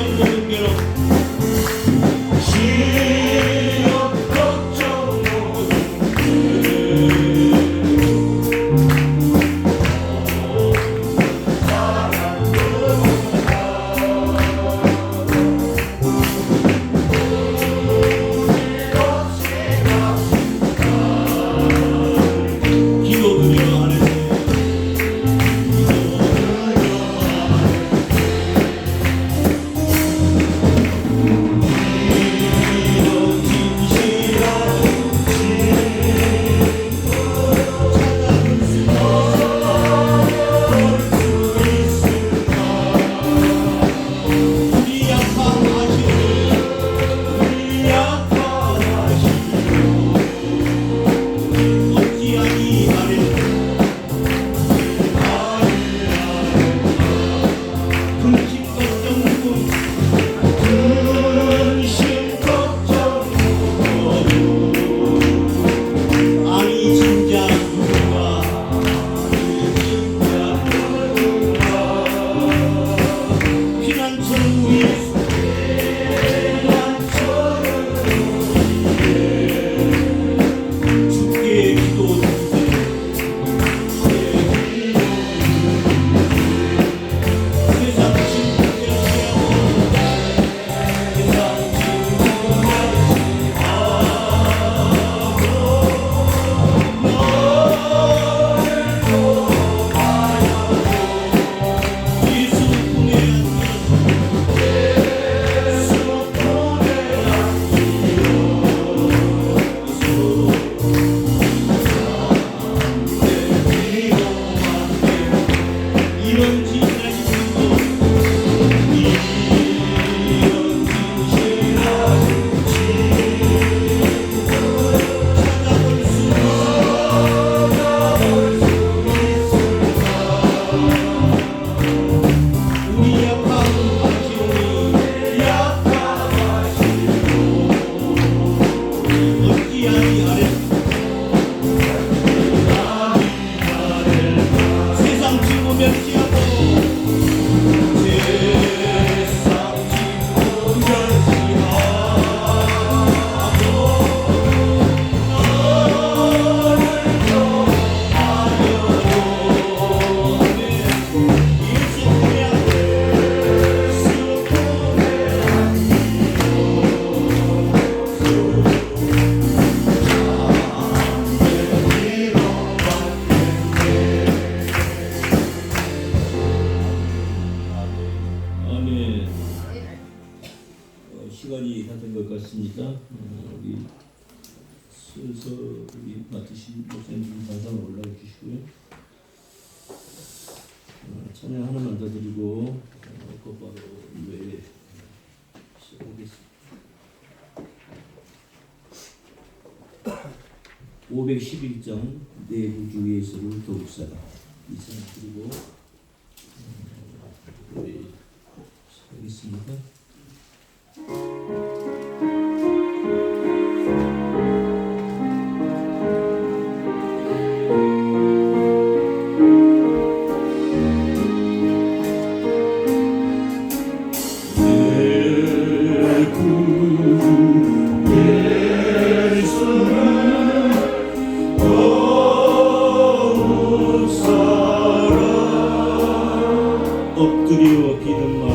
걱정 모든 괴로움 시험 걱정 시간이 다 된 것 같습니다. 우리 순서 우리 맡으신 목사님 단상을 올라가 주시고요. 찬양 하나만 더 드리고 곧바로 예배 시작하겠습니다. 511장 내 구주 예수를 도우사라 이 찬양 드리고 예배 시작하겠습니다. 엎드려 기도만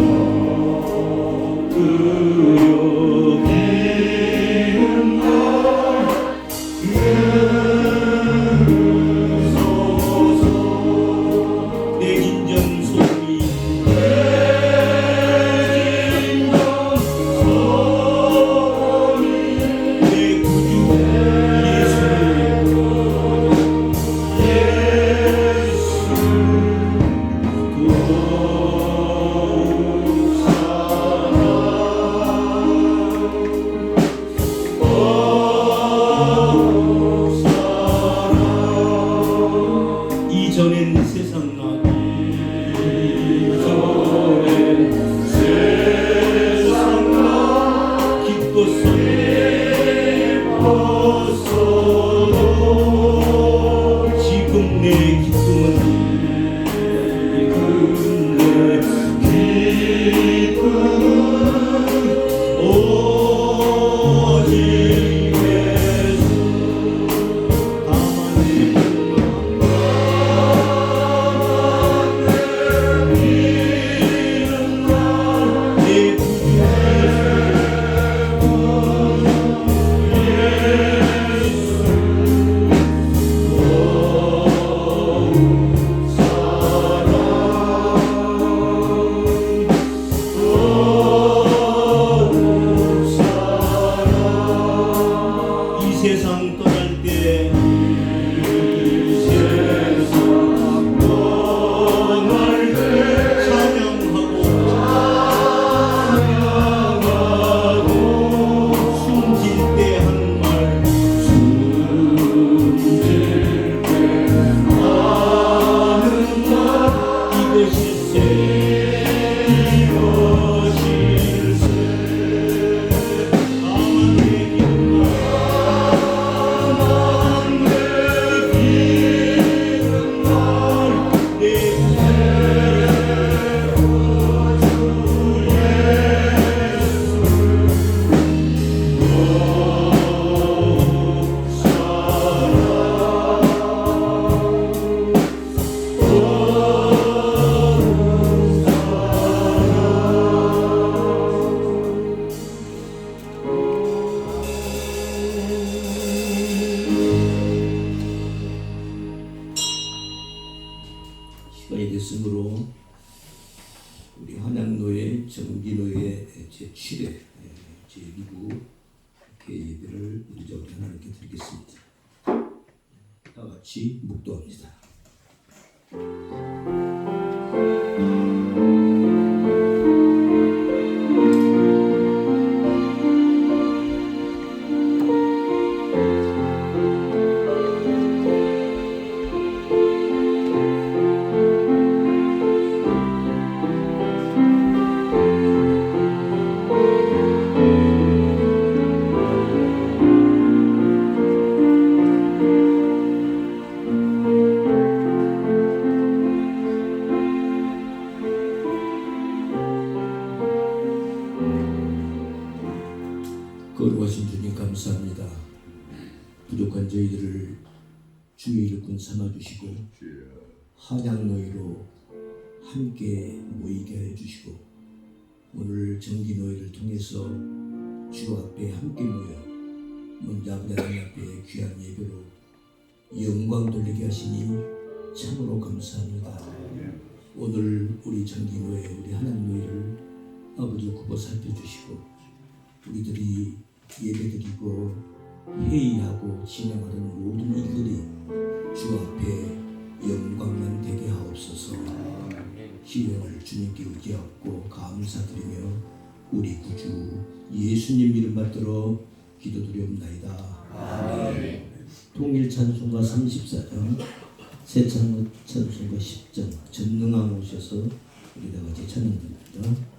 제 7회 제2부 예배를 우리 우리 하나님께 드리겠습니다. 다 같이 묵도합니다. 거룩하신 주님 감사합니다. 부족한 저희들을 주의 일꾼 삼아주시고 한양 노예로 함께 모이게 해주시고 오늘 정기 노예를 통해서 주 앞에 함께 모여 먼저 아버지 하나님 앞에 귀한 예배로 영광 돌리게 하시니 참으로 감사합니다. 오늘 우리 정기 노예 우리 하나님 노예를 아버지 굽어 살펴주시고 우리들이 예배드리고 회의하고 진행하는 모든 일들이 주 앞에 영광만 되게 하옵소서. 희령을 주님께 의지하고 감사드리며 우리 구주 예수님 이름 받들어 기도드리옵나이다. 아멘. 통일 찬송가 34장 새 찬송가 10장 전능함 오셔서 우리 다 같이 찬양드립니다.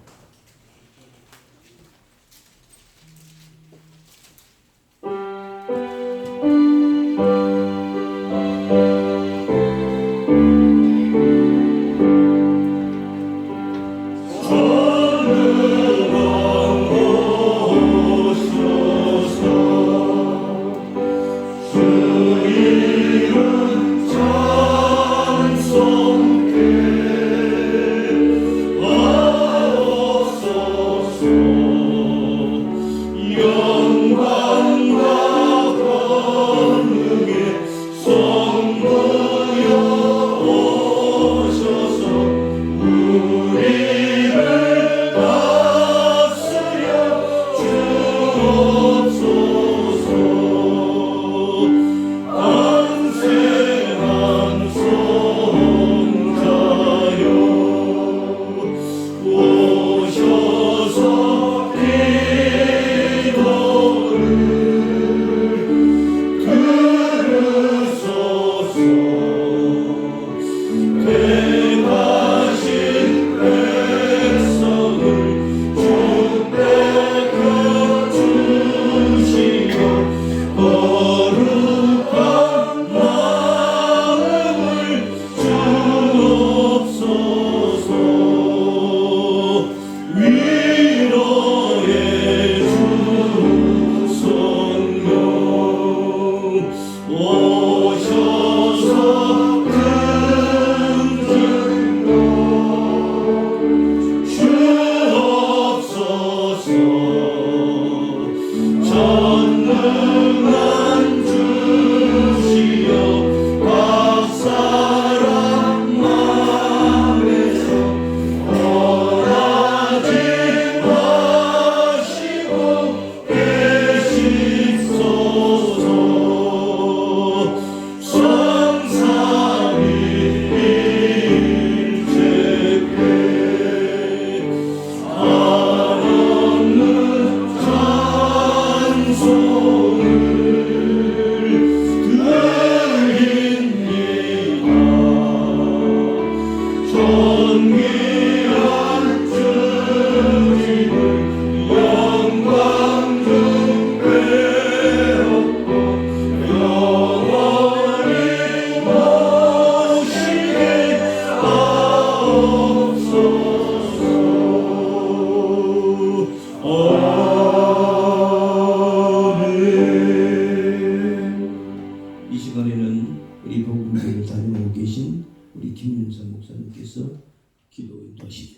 기도 인도하시옵소서.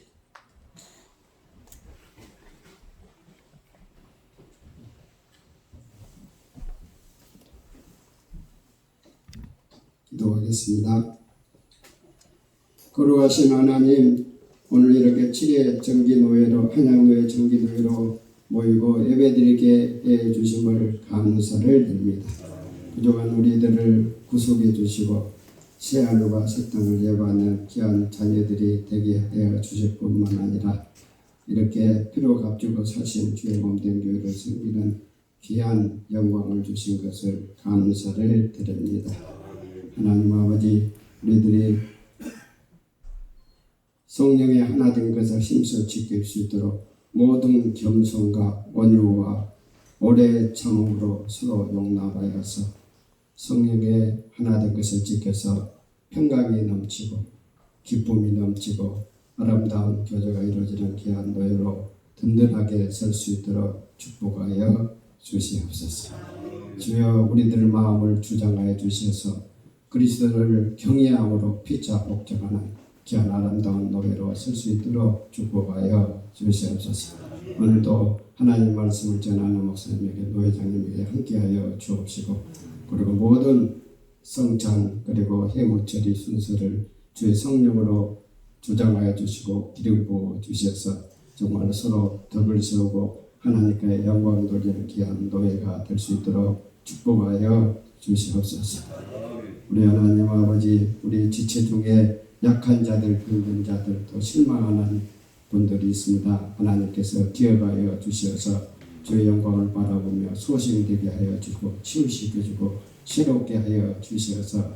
기도하겠습니다. 거룩하신 하나님, 오늘 이렇게 7회 정기노회로 한양노회 정기노회로 모이고 예배드리게 해 주심을 감사를 드립니다. 부족한 우리들을 구속해 주시고 새 하늘과 새 땅을 예고하는 귀한 자녀들이 되게 하여 주실 뿐만 아니라 이렇게 피로 값주고 사신 주의 몸된 교회를 섬기는 귀한 영광을 주신 것을 감사를 드립니다. 하나님 아버지, 우리들이 성령의 하나 된 것을 힘써 지킬 수 있도록 모든 겸손과 온유와 오래 참음으로 서로 용납하여서 성령의 하나 된 것을 지켜서 평강이 넘치고 기쁨이 넘치고 아름다운 교제가 이루어지는 귀한 노예로 든든하게 설 수 있도록 축복하여 주시옵소서. 주여, 우리들 마음을 주장하여 주셔서 그리스도를 경외함으로 피차 복종하는 귀한 아름다운 노예로 설 수 있도록 축복하여 주시옵소서. 오늘도 하나님 말씀을 전하는 목사님에게 노회장님에게 함께하여 주옵시고 그리고 모든 성찬 그리고 해무처리 순서를 주의 성령으로 주장하여 주시고 기름 부어 주셔서 정말 서로 덕을 세우고 하나님께 영광 돌리는 귀한 노예가 될 수 있도록 축복하여 주시옵소서. 우리 하나님 아버지, 우리 지체 중에 약한 자들, 병든 자들, 또 실망하는 분들이 있습니다. 하나님께서 기억하여 주셔서 주의 영광을 바라보며 소생되게 하여 주고 치유시켜주고 새롭게 하여 주셔서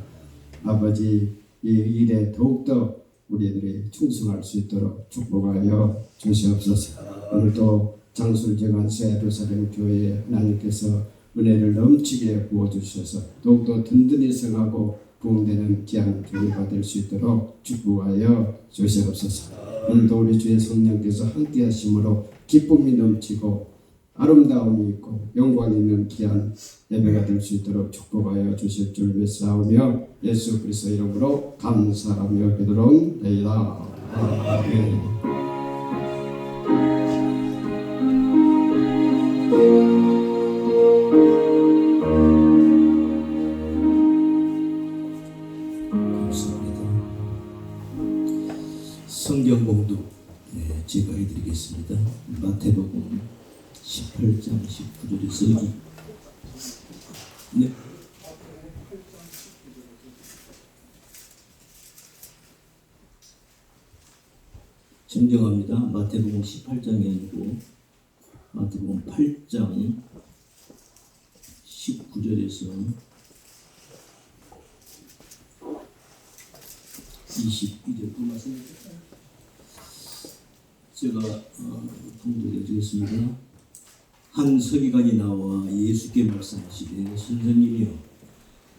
아버지 이 일에 더욱더 우리들이 충성할 수 있도록 축복하여 주시옵소서. 오늘도 장술정한 새 예루살렘 교회에 하나님께서 은혜를 넘치게 부어주셔서 더욱더 든든히 성하고 부흥되는 귀한 교회가 될 수 있도록 축복하여 주시옵소서. 오늘도 우리 주의 성령께서 함께 하심으로 기쁨이 넘치고 아름다움이 있고 영광이 있는 귀한 예배가 될 수 있도록 축복하여 주실 줄 믿사오며 예수 그리스도 이름으로 감사하며 기도드리옵나이다. 아멘. 성경 봉독 제가 해드리겠습니다. 마태복음 18장 19절에서 정정합니다. 마태복음 18장이 아니고 마태복음 8장 19절에서 22절 말씀입니다. 제가 봉독해 드리겠습니다. 한 서기관이 나와 예수께 말씀하시되 선생님이여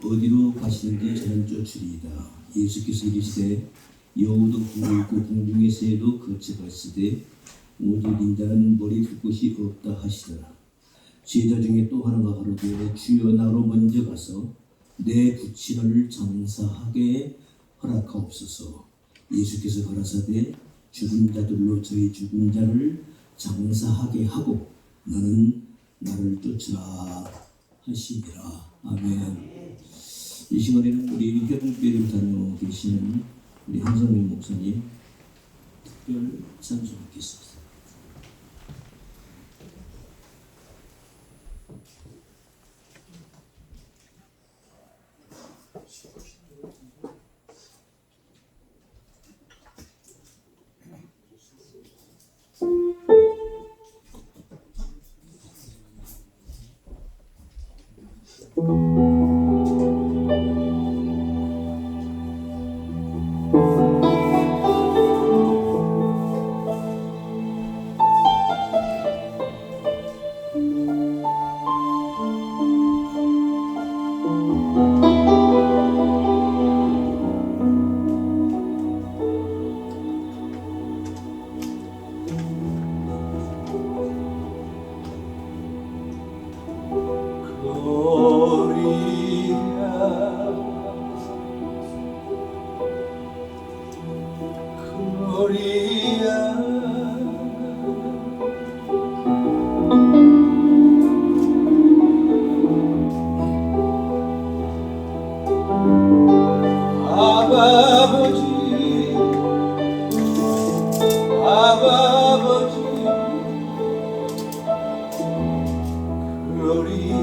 어디로 가시는지 저는 쫓으리이다. 예수께서 이르시되 여우도 굴고 있고 공중의 새도 거쳐갔으되 오직 인자는 머리 둘 곳이 없다 하시더라. 제자 중에 또 하나가 가로되 주여 나로 먼저 가서 내 부친을 장사하게 허락하옵소서. 예수께서 가라사대 죽은 자들로 저희 죽은 자를 장사하게 하고 너는 나를 쫓으라 하시니라. 아멘. 이 시간에는 우리 회복교회를 다녀 계시는 우리 한성민 목사님 특별 찬송하겠습니다. 네.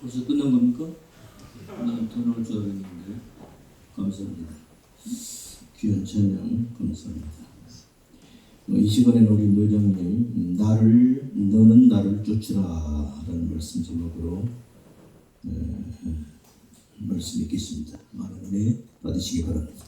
벌써 끝난 겁니까? 나는 더 나올 줄 알았는데. 감사합니다. 귀한 찬양 감사합니다. 이 시간에는 우리 노장님 너는 나를 쫓으라 라는 말씀 제목으로 말씀 읽겠습니다. 많은 은혜 받으시기 바랍니다.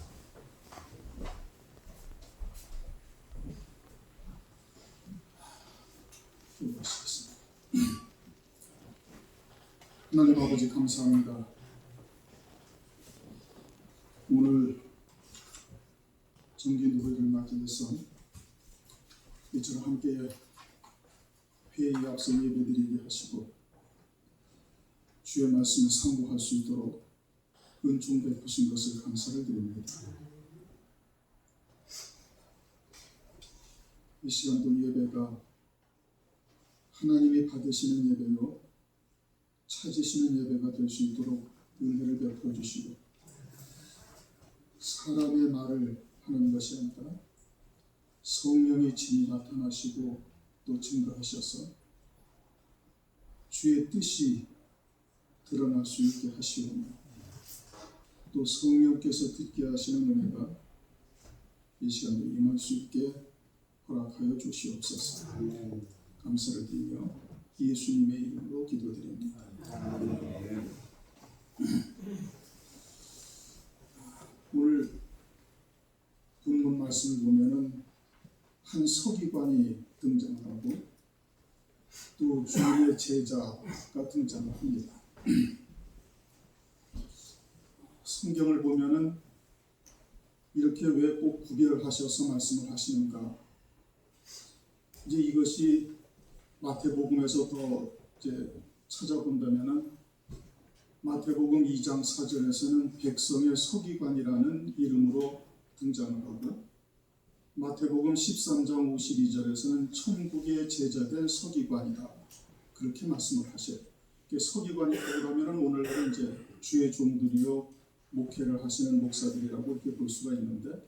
하나님 아버지 감사합니다. 오늘 정기 노래를 맞이해서 이처럼 함께 회의에 앞서 예배드리게 하시고 주의 말씀을 상고할 수 있도록 은총 베푸신 것을 감사를 드립니다. 이 시간도 예배가 하나님이 받으시는 예배요 찾으시는 예배가 될 수 있도록 은혜를 베풀어 주시고 사람의 말을 하는 것이 아니라 성령의 진이 나타나시고 또 증거하셔서 주의 뜻이 드러날 수 있게 하시오며 또 성령께서 듣게 하시는 은혜가 이 시간도 임할 수 있게 허락하여 주시옵소서. 감사를 드리며 예수님의 이름으로 기도드립니다. 오늘 본문 말씀을 보면은 한 서기관이 등장을 하고 또 주의 제자가 등장을 합니다. 성경을 보면은 이렇게 왜 꼭 구별하셔서 말씀을 하시는가? 이제 이것이 마태복음에서 더 이제 찾아본다면은 마태복음 2장 4절에서는 백성의 서기관이라는 이름으로 등장을 하고 마태복음 13장 52절에서는 천국의 제자된 서기관이다 그렇게 말씀을 하셔요. 서기관이라고 하면은 오늘날은 이제 주의 종들이요 목회를 하시는 목사들이라고 이렇게 볼 수가 있는데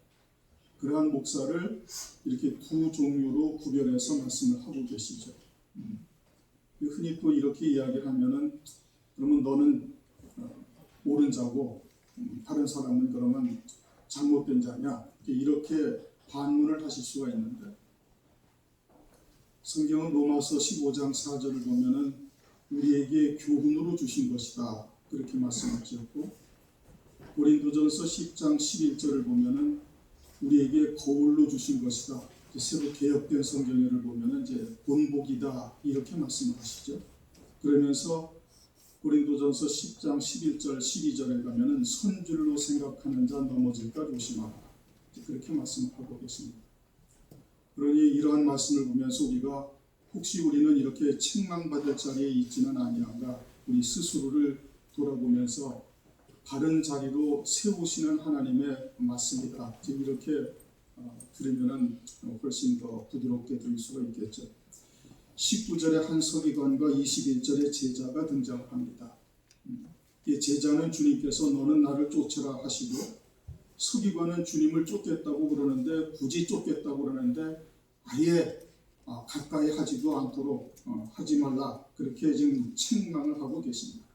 그러한 목사를 이렇게 두 종류로 구별해서 말씀을 하고 계시죠. 흔히 또 이렇게 이야기를 하면은 그러면 너는 옳은 자고 다른 사람은 그러면 잘못된 자냐 이렇게 반문을 하실 수가 있는데 성경은 로마서 15장 4절을 보면은 우리에게 교훈으로 주신 것이다 그렇게 말씀하셨고 고린도전서 10장 11절을 보면은 우리에게 거울로 주신 것이다. 새로 개혁된 성경을 보면은 이제 본복이다 이렇게 말씀을 하시죠. 그러면서 고린도전서 10장 11절 12절에 가면은 선줄로 생각하는 자 넘어질까 조심하라. 그렇게 말씀하고 계십니다. 그러니 이러한 말씀을 보면서 우리가 혹시 우리는 이렇게 책망받을 자리에 있지는 아니한가 우리 스스로를 돌아보면서 바른 자리로 세우시는 하나님의 말씀이다. 이렇게 들으면은 훨씬 더 부드럽게 들을 수가 있겠죠. 19절에 한 서기관과 21절에 제자가 등장합니다. 이 제자는 주님께서 너는 나를 쫓으라 하시고 서기관은 주님을 쫓겠다고 그러는데 굳이 쫓겠다고 그러는데 아예 가까이 하지도 않도록 하지 말라 그렇게 지금 책망을 하고 계십니다.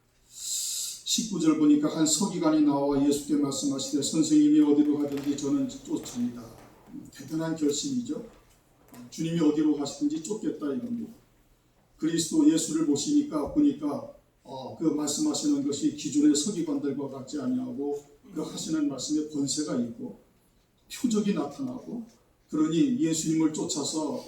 19절 보니까 한 서기관이 나와 예수께 말씀하시되 선생님이 어디로 가든지 저는 쫓습니다. 대단한 결심이죠. 주님이 어디로 가시든지 쫓겠다 이겁니다. 그리스도 예수를 보시니까 보니까 그 말씀하시는 것이 기존의 서기관들과 같지 아니하고 그 하시는 말씀에 권세가 있고 표적이 나타나고 그러니 예수님을 쫓아서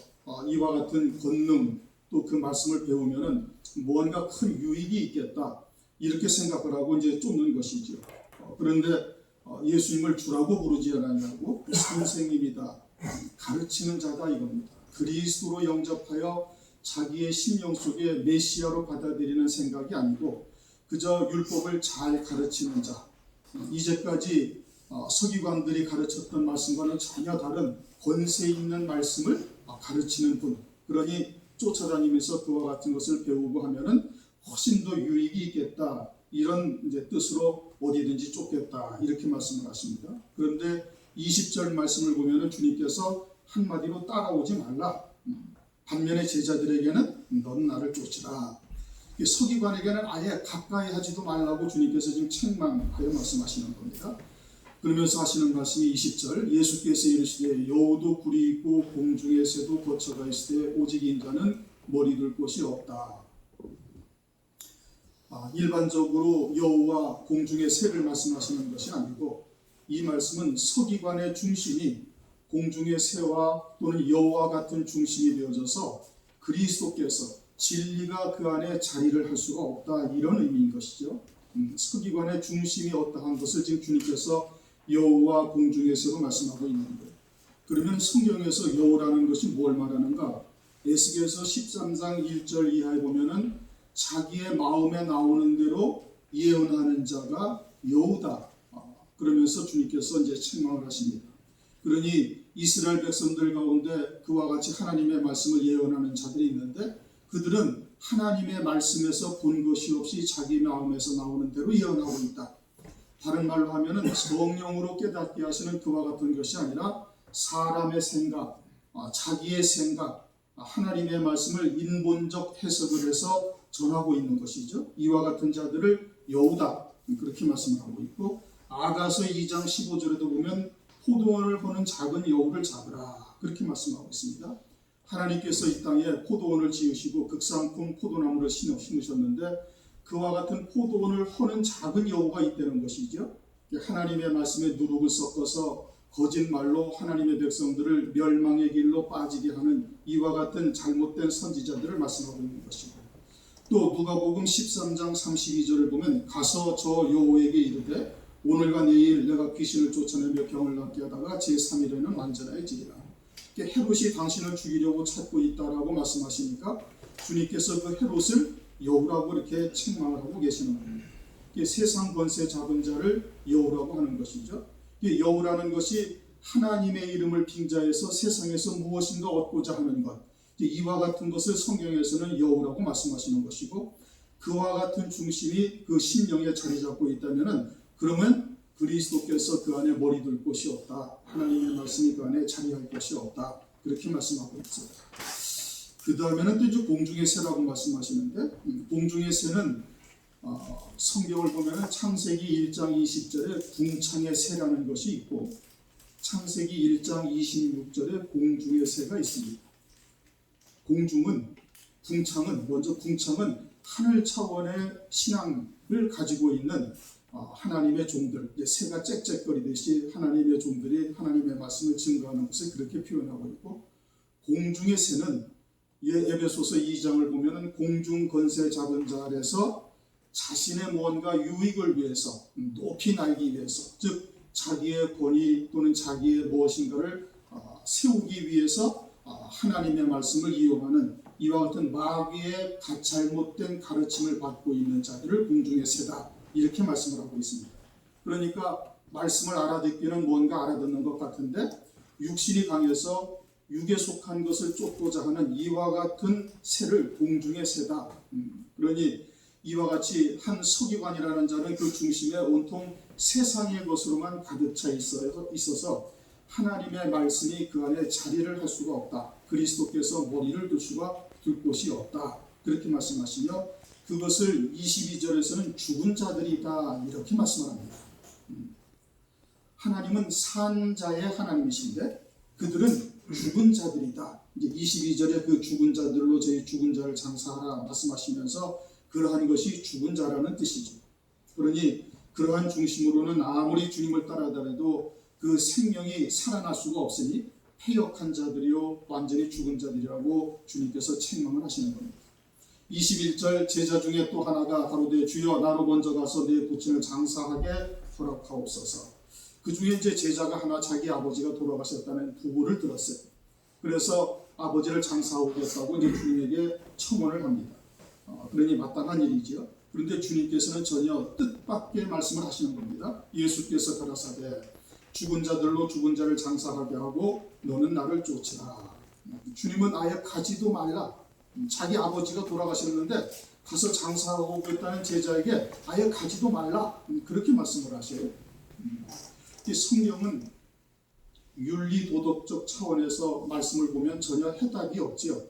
이와 같은 권능 또 그 말씀을 배우면은 무언가 큰 유익이 있겠다 이렇게 생각을 하고 이제 쫓는 것이죠. 그런데 예수님을 주라고 부르지 않았냐고 선생님이다 가르치는 자다 이겁니다. 그리스도로 영접하여 자기의 심령 속에 메시아로 받아들이는 생각이 아니고 그저 율법을 잘 가르치는 자 이제까지 서기관들이 가르쳤던 말씀과는 전혀 다른 권세 있는 말씀을 가르치는 분 그러니 쫓아다니면서 그와 같은 것을 배우고 하면은 훨씬 더 유익이 있겠다 이런 이제 뜻으로 어디든지 쫓겠다 이렇게 말씀을 하십니다. 그런데 20절 말씀을 보면은 주님께서 한마디로 따라오지 말라 반면에 제자들에게는 넌 나를 쫓으라 서기관에게는 아예 가까이 하지도 말라고 주님께서 지금 책망하여 말씀하시는 겁니다. 그러면서 하시는 말씀이 20절 예수께서 이르시되 여우도 굴이 있고 공중의 새도 거처가 있으되 오직 인자는 머리 둘 곳이 없다. 일반적으로 여우와 공중의 새를 말씀하시는 것이 아니고 이 말씀은 서기관의 중심이 공중의 새와 또는 여우와 같은 중심이 되어져서 그리스도께서 진리가 그 안에 자리를 할 수가 없다 이런 의미인 것이죠. 서기관의 중심이 어떠한 것을 지금 주님께서 여우와 공중의 새로 말씀하고 있는데 그러면 성경에서 여우라는 것이 뭘 말하는가? 에스겔서 13장 1절 이하에 보면은 자기의 마음에 나오는 대로 예언하는 자가 여우다. 그러면서 주님께서 이제 책망을 하십니다. 그러니 이스라엘 백성들 가운데 그와 같이 하나님의 말씀을 예언하는 자들이 있는데 그들은 하나님의 말씀에서 본 것이 없이 자기 마음에서 나오는 대로 예언하고 있다. 다른 말로 하면은 성령으로 깨닫게 하시는 그와 같은 것이 아니라 사람의 생각, 자기의 생각, 하나님의 말씀을 인본적 해석을 해서 전하고 있는 것이죠. 이와 같은 자들을 여우다 그렇게 말씀을 하고 있고 아가서 2장 15절에도 보면 포도원을 허는 작은 여우를 잡으라 그렇게 말씀하고 있습니다. 하나님께서 이 땅에 포도원을 지으시고 극상품 포도나무를 심으셨는데 그와 같은 포도원을 허는 작은 여우가 있다는 것이죠. 하나님의 말씀에 누룩을 섞어서 거짓말로 하나님의 백성들을 멸망의 길로 빠지게 하는 이와 같은 잘못된 선지자들을 말씀하고 있는 것입니다. 또 누가복음 13장 32절을 보면 가서 저 여호에게 이르되 오늘과 내일 내가 귀신을 쫓아내며 병을 낫게 하다가 제3일에는 완전해지리라. 헤롯이 당신을 죽이려고 찾고 있다라고 말씀하시니까 주님께서 그 헤롯을 여우라고 이렇게 책망을 하고 계시는 겁니다. 세상 권세 잡은 자를 여우라고 하는 것이죠. 여우라는 것이 하나님의 이름을 빙자해서 세상에서 무엇인가 얻고자 하는 것, 이와 같은 것을 성경에서는 여우라고 말씀하시는 것이고, 그와 같은 중심이 그 심령에 자리 잡고 있다면은 그러면 그리스도께서 그 안에 머리 둘 곳이 없다. 하나님의 말씀이 그 안에 자리할 것이 없다. 그렇게 말씀하고 있어요. 그 다음에는 또 이제 공중의 새라고 말씀하시는데, 공중의 새는 성경을 보면 창세기 1장 20절에 궁창의 새라는 것이 있고 창세기 1장 26절에 공중의 새가 있습니다. 궁창은 하늘 차원의 신앙을 가지고 있는 하나님의 종들, 새가 짹짹거리듯이 하나님의 종들이 하나님의 말씀을 증거하는 것을 그렇게 표현하고 있고, 공중의 새는 에베소서 2장을 보면 공중 권세 잡은 자 아래서 자신의 무언가 유익을 위해서 높이 날기 위해서, 즉 자기의 권위 또는 자기의 무엇인가를 세우기 위해서 하나님의 말씀을 이용하는 이와 같은 마귀의 잘못된 가르침을 받고 있는 자들을 공중의 새다 이렇게 말씀을 하고 있습니다. 그러니까 말씀을 알아듣기는 뭔가 알아듣는 것 같은데 육신이 강해서 육에 속한 것을 쫓고자 하는 이와 같은 새를 공중의 새다. 그러니 이와 같이 한 서기관이라는 자는 그 중심에 온통 세상의 것으로만 가득 차 있어서 하나님의 말씀이 그 안에 자리를 할 수가 없다. 그리스도께서 머리를 둘 곳이 없다. 그렇게 말씀하시며 그것을 22절에서는 죽은 자들이다 이렇게 말씀합니다. 하나님은 산 자의 하나님이신데 그들은 죽은 자들이다. 이제 22절에 그 죽은 자들로 저희 죽은 자를 장사하라 말씀하시면서 그러한 것이 죽은 자라는 뜻이죠. 그러니 그러한 중심으로는 아무리 주님을 따라다녀도 그 생명이 살아날 수가 없으니 패역한 자들이요 완전히 죽은 자들이라고 주님께서 책망을 하시는 겁니다. 21절 제자 중에 또 하나가 가로되 주여 나로 먼저 가서 내 부친을 장사하게 허락하옵소서. 그 중에 이제 제자가 하나 자기 아버지가 돌아가셨다는 부고를 들었어요. 그래서 아버지를 장사하겠다고 이제 주님에게 청원을 합니다. 그러니 마땅한 일이지요. 그런데 주님께서는 전혀 뜻밖의 말씀을 하시는 겁니다. 예수께서 가라사대 죽은 자들로 죽은 자를 장사하게 하고 너는 나를 쫓으라. 주님은 아예 가지도 말라. 자기 아버지가 돌아가셨는데 가서 장사하고 오겠다는 제자에게 아예 가지도 말라. 그렇게 말씀을 하셔요. 이 성경은 윤리 도덕적 차원에서 말씀을 보면 전혀 해답이 없지요.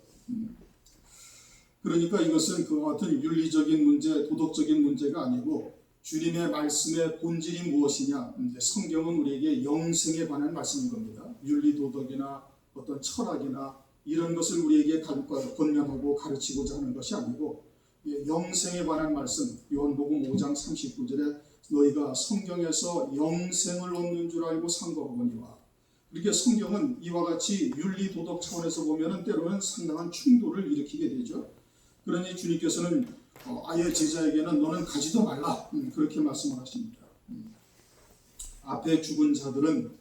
그러니까 이것은 그와 같은 윤리적인 문제, 도덕적인 문제가 아니고 주님의 말씀의 본질이 무엇이냐. 성경은 우리에게 영생에 관한 말씀인 겁니다. 윤리 도덕이나 어떤 철학이나 이런 것을 우리에게 권면하고 가르치고자 하는 것이 아니고 영생에 관한 말씀, 요한복음 5장 39절에 너희가 성경에서 영생을 얻는 줄 알고 상고하거니와. 이렇게 성경은 이와 같이 윤리 도덕 차원에서 보면 때로는 상당한 충돌을 일으키게 되죠. 그러니 주님께서는 아예 제자에게는 너는 가지도 말라 그렇게 말씀을 하십니다. 앞에 죽은 자들은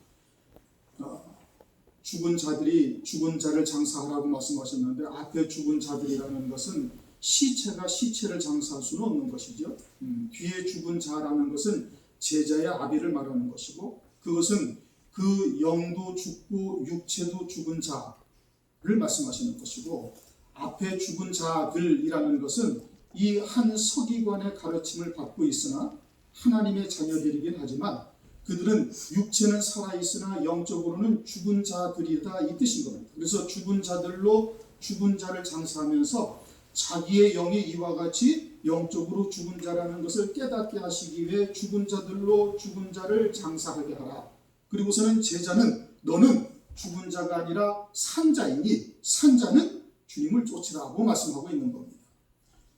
죽은 자들이 죽은 자를 장사하라고 말씀하셨는데 앞에 죽은 자들이라는 것은 시체가 시체를 장사할 수는 없는 것이죠. 뒤에 죽은 자라는 것은 제자의 아비를 말하는 것이고 그것은 그 영도 죽고 육체도 죽은 자를 말씀하시는 것이고 앞에 죽은 자들이라는 것은 이 한 서기관의 가르침을 받고 있으나 하나님의 자녀들이긴 하지만 그들은 육체는 살아있으나 영적으로는 죽은 자들이다 이 뜻인 겁니다. 그래서 죽은 자들로 죽은 자를 장사하면서 자기의 영이 이와 같이 영적으로 죽은 자라는 것을 깨닫게 하시기 위해 죽은 자들로 죽은 자를 장사하게 하라. 그리고서는 제자는 너는 죽은 자가 아니라 산 자이니 산 자는 주님을 쫓으라고 말씀하고 있는 겁니다.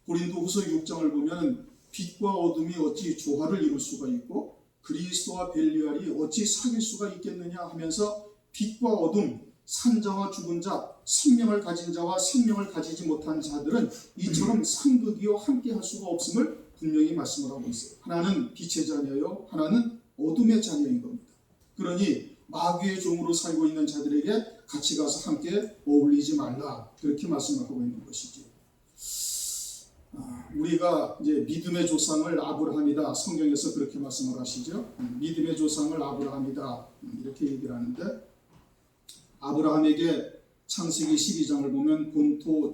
고린도후서 6장을 보면 빛과 어둠이 어찌 조화를 이룰 수가 있고 그리스도와 벨리알이 어찌 사귈 수가 있겠느냐 하면서 빛과 어둠, 산자와 죽은 자, 생명을 가진 자와 생명을 가지지 못한 자들은 이처럼 상극이요 함께 할 수가 없음을 분명히 말씀을 하고 있어요. 하나는 빛의 자녀요, 하나는 어둠의 자녀인 겁니다. 그러니 마귀의 종으로 살고 있는 자들에게 같이 가서 함께 어울리지 말라, 그렇게 말씀을 하고 있는 것이죠. 우리가 이제 믿음의 조상을 아브라함이다, 성경에서 그렇게 말씀을 하시죠. 믿음의 조상을 아브라함이다, 이렇게 얘기를 하는데, 아브라함에게 창세기 12장을 보면 본토